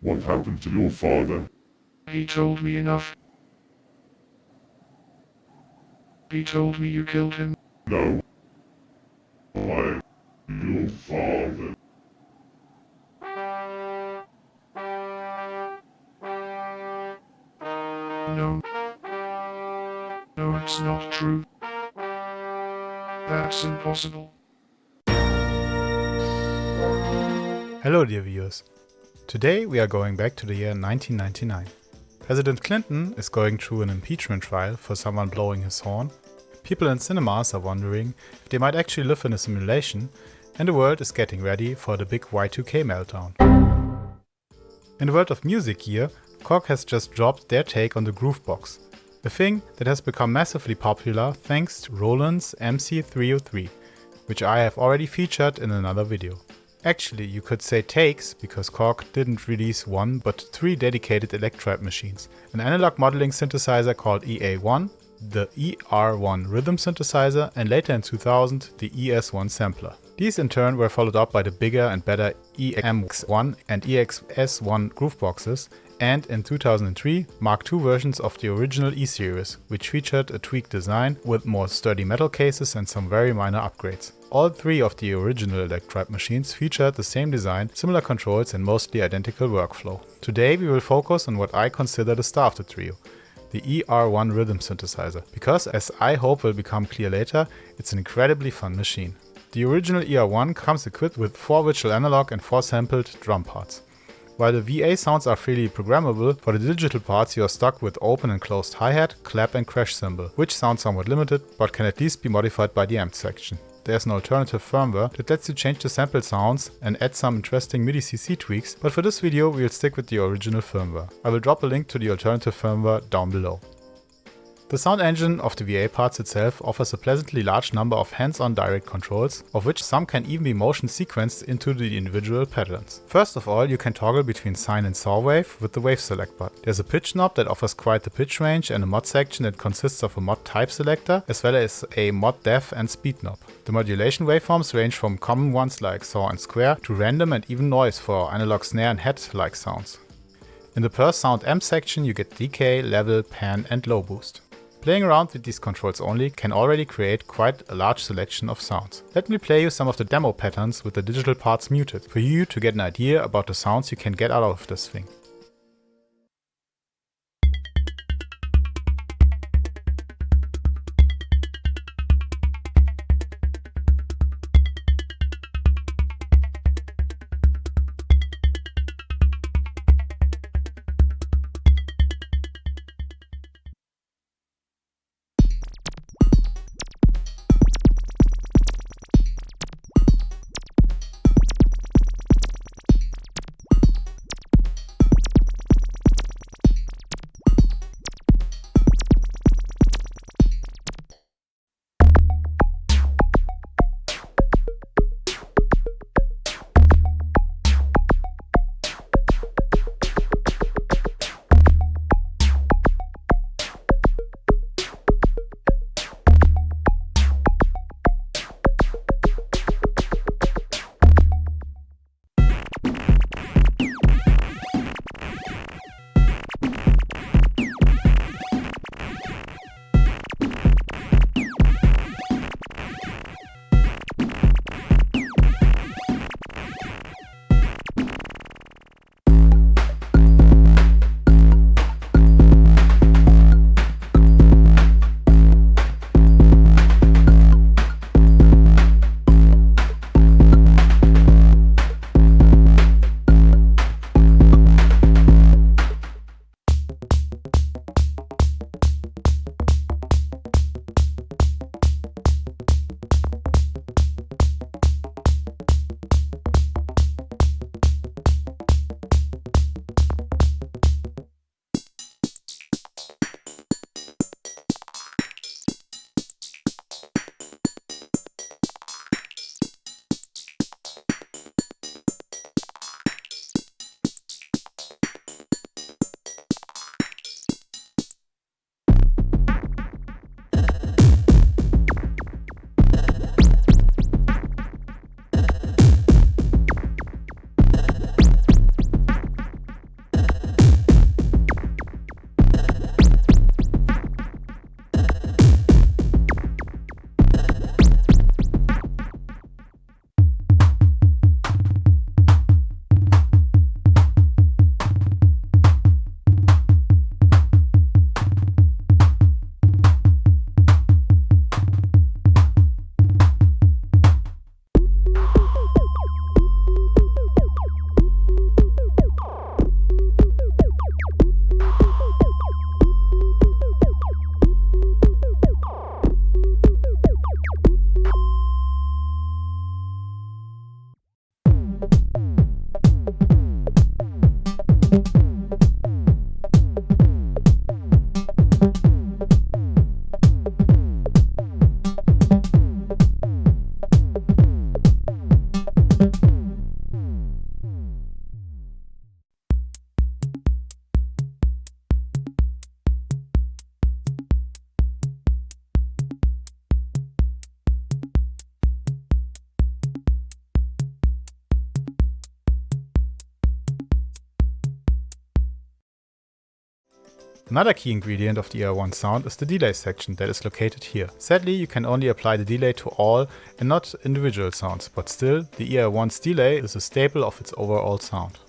What happened to your father? He told me enough. He told me you killed him. No. I'm your father. No. No, it's not true. That's impossible. Hello dear viewers. Today we are going back to the year 1999. President Clinton is going through an impeachment trial for someone blowing his horn. People in cinemas are wondering if they might actually live in a simulation, and the world is getting ready for the big Y2K meltdown. In the world of music gear, Korg has just dropped their take on the Groovebox, a thing that has become massively popular thanks to Roland's MC303, which I have already featured in another video. Actually, you could say takes, because Korg didn't release one but 3 dedicated Electribe machines, an analog modeling synthesizer called EA-1, the ER-1 rhythm synthesizer, and later in 2000 the ES-1 sampler. These in turn were followed up by the bigger and better EX-1 and EX-1 grooveboxes, and in 2003 Mark II versions of the original E-series, which featured a tweaked design with more sturdy metal cases and some very minor upgrades. All 3 of the original Electribe machines featured the same design, similar controls and mostly identical workflow. Today we will focus on what I consider the star of the trio, the ER-1 rhythm synthesizer, because as I hope will become clear later, it's an incredibly fun machine. The original ER-1 comes equipped with 4 virtual analog and 4 sampled drum parts. While the VA sounds are freely programmable, for the digital parts you are stuck with open and closed hi-hat, clap and crash cymbal, which sound somewhat limited but can at least be modified by the amp section. There's an alternative firmware that lets you change the sample sounds and add some interesting MIDI CC tweaks, but for this video we'll stick with the original firmware. I will drop a link to the alternative firmware down below. The sound engine of the VA parts itself offers a pleasantly large number of hands-on direct controls, of which some can even be motion sequenced into the individual patterns. First of all, you can toggle between sine and saw wave with the wave select button. There's a pitch knob that offers quite the pitch range and a mod section that consists of a mod type selector as well as a mod def and speed knob. The modulation waveforms range from common ones like saw and square to random and even noise for analog snare and head-like sounds. In the per sound amp section you get decay, level, pan and low boost. Playing around with these controls only can already create quite a large selection of sounds. Let me play you some of the demo patterns with the digital parts muted, for you to get an idea about the sounds you can get out of this thing. Another key ingredient of the ER-1 sound is the delay section that is located here. Sadly, you can only apply the delay to all and not individual sounds, but still, the ER-1's delay is a staple of its overall sound.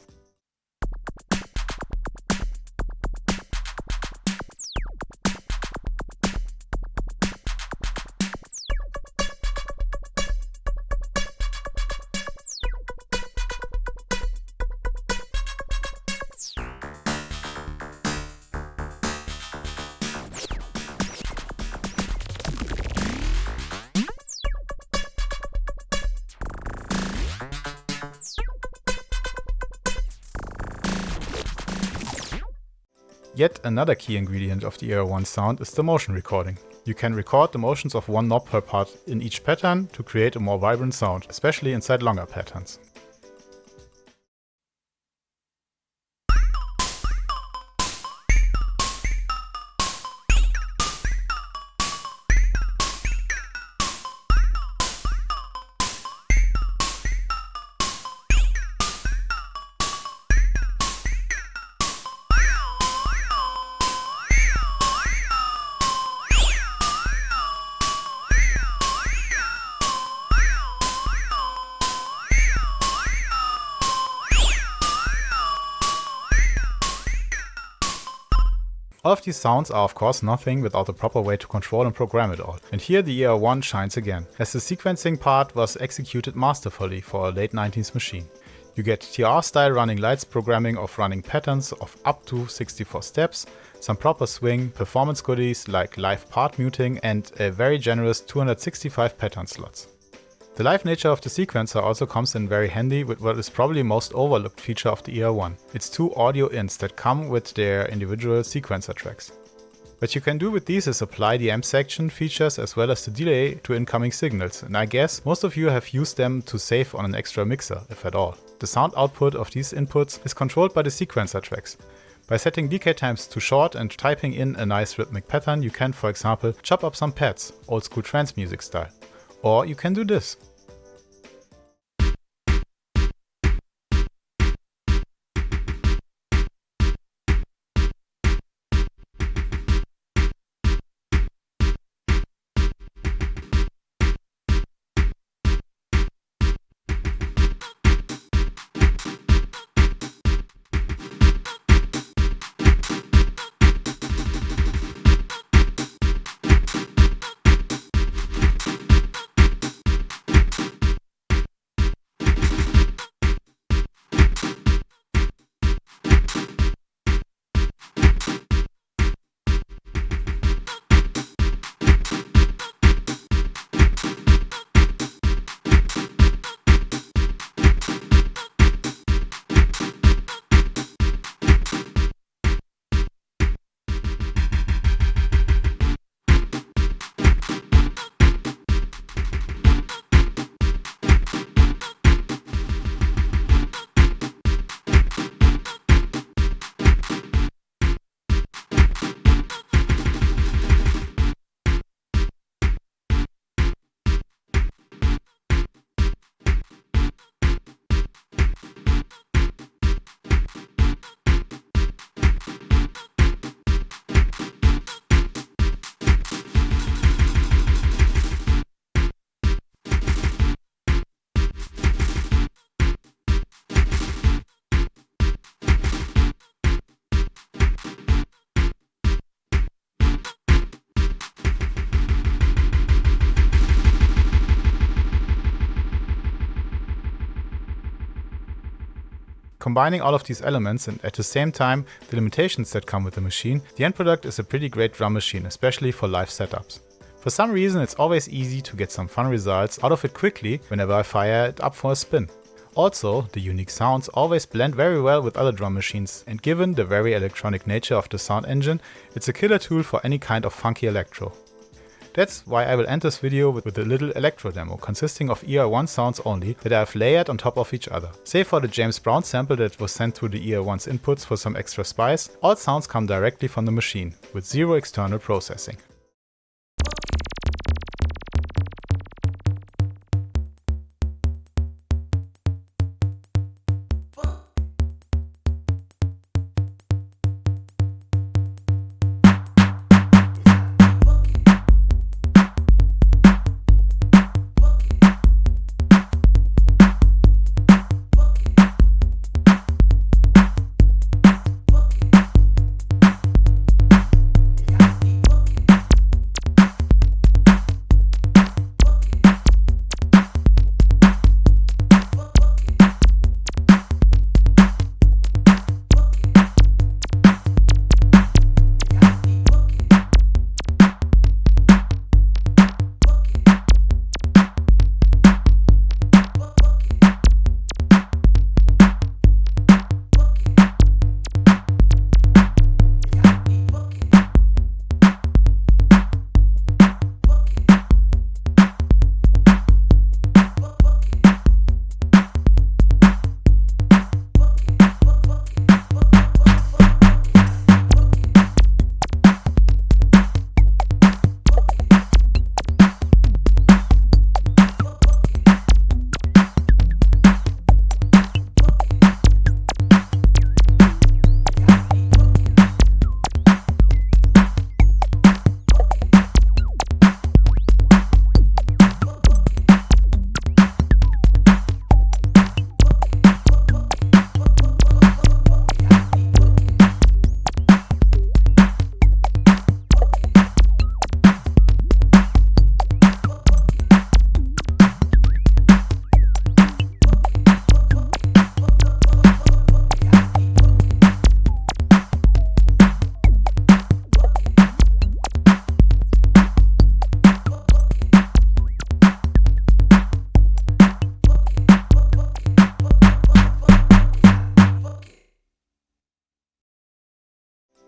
Yet another key ingredient of the ER-1 sound is the motion recording. You can record the motions of one knob per part in each pattern to create a more vibrant sound, especially inside longer patterns. All of these sounds are of course nothing without a proper way to control and program it all. And here the ER-1 shines again, as the sequencing part was executed masterfully for a late 90s machine. You get TR-style running lights programming of running patterns of up to 64 steps, some proper swing, performance goodies like live part muting, and a very generous 265 pattern slots. The live nature of the sequencer also comes in very handy with what is probably most overlooked feature of the ER-1. It's two audio ints that come with their individual sequencer tracks. What you can do with these is apply the amp section features as well as the delay to incoming signals, and I guess most of you have used them to save on an extra mixer, if at all. The sound output of these inputs is controlled by the sequencer tracks. By setting decay times to short and typing in a nice rhythmic pattern, you can, for example, chop up some pads, old school trance music style. Or you can do this. Combining all of these elements and at the same time the limitations that come with the machine, the end product is a pretty great drum machine, especially for live setups. For some reason it's always easy to get some fun results out of it quickly whenever I fire it up for a spin. Also, the unique sounds always blend very well with other drum machines, and given the very electronic nature of the sound engine, it's a killer tool for any kind of funky electro. That's why I will end this video with a little electro demo consisting of ER-1 sounds only that I have layered on top of each other. Save for the James Brown sample that was sent through the ER-1's inputs for some extra spice, all sounds come directly from the machine, with zero external processing.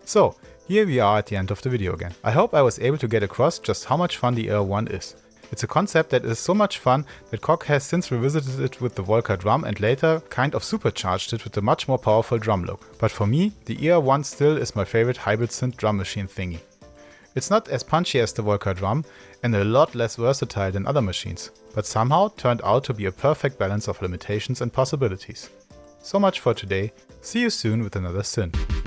So, here we are at the end of the video again. I hope I was able to get across just how much fun the ER-1 is. It's a concept that is so much fun that Korg has since revisited it with the Volca drum and later kind of supercharged it with a much more powerful drum look. But for me, the ER-1 still is my favorite hybrid synth drum machine thingy. It's not as punchy as the Volca drum and a lot less versatile than other machines, but somehow turned out to be a perfect balance of limitations and possibilities. So much for today, see you soon with another synth.